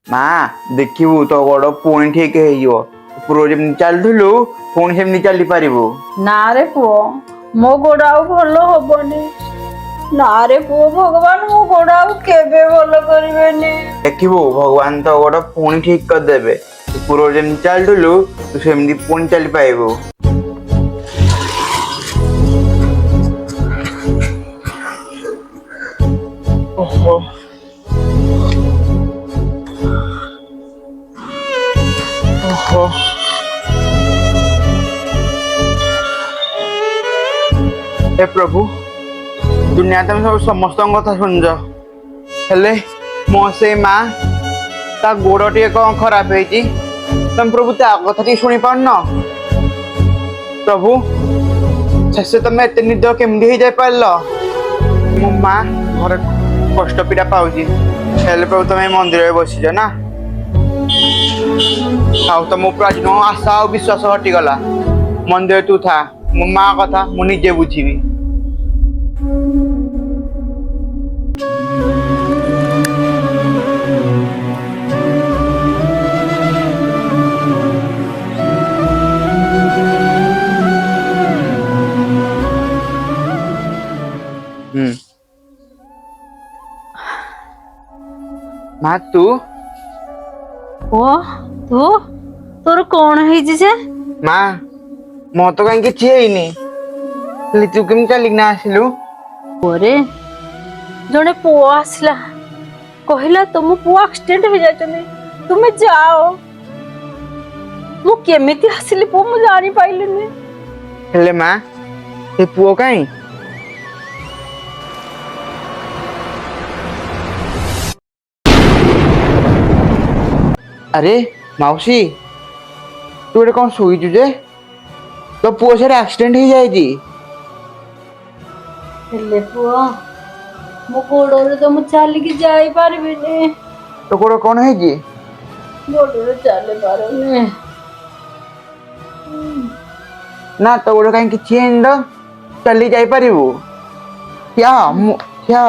माँ देखिबू तो गोड़ पुणी ठीक हो पूर्व जमी चलुलु पुणी सेमती चली पारिबु। ना रे पुओ मो गोड़ आउ भल हबनी। ना रे पुओ भगवान मो गोड़ आउ केबे भल करिवेनी। देखिबू भगवान तो गोड़ पुणी ठीक कर देबे। पूर्व जमी चलुलु तू सेमती पुणी चली पाइबु। ओहो ओहो हे प्रभु दुनिया तुम सब समस्त कथा शुणुच हेले मो से माँ ता गोड़ टे कौन खराब है तुम प्रभु ता कथा टी शुणी पार न प्रभु शेष तुम एत निद केमती हो जाए पार मो माँ घर कष्ट पीड़ा पाऊँ हेले प्रभु तुम मंदिर में बसीच ना आउ तो मो आज नो आशा और विश्वास हटिगला मंदिर तू था मो माँ कथा मु निजे बुझीबी। माँ तू ओ तू तोर कौन है जे? माँ मो तो कहीं किसी है तू केम चलिकना आसिलु? ओरे जने पुओ आसला कहला तुम पुओ एक्सीडेंट हो जाचनी तुम जाओ मु केमिति आसिली पुओ मु जानी पाइलिनी। हेले माँ ये पुओ कहीं अरे मौसी तू ये कौन सोईचु जे तो पुओ से एक्सीडेंट हो जाए हेले पुओ मो गोड़रे तो मु चलिकी जाई पारबिनी। तो गोड़ कौन है गोड़रे चले पारुनी। ना तो गोड़ कहीं किसी है चली जाई पारिबु क्या क्या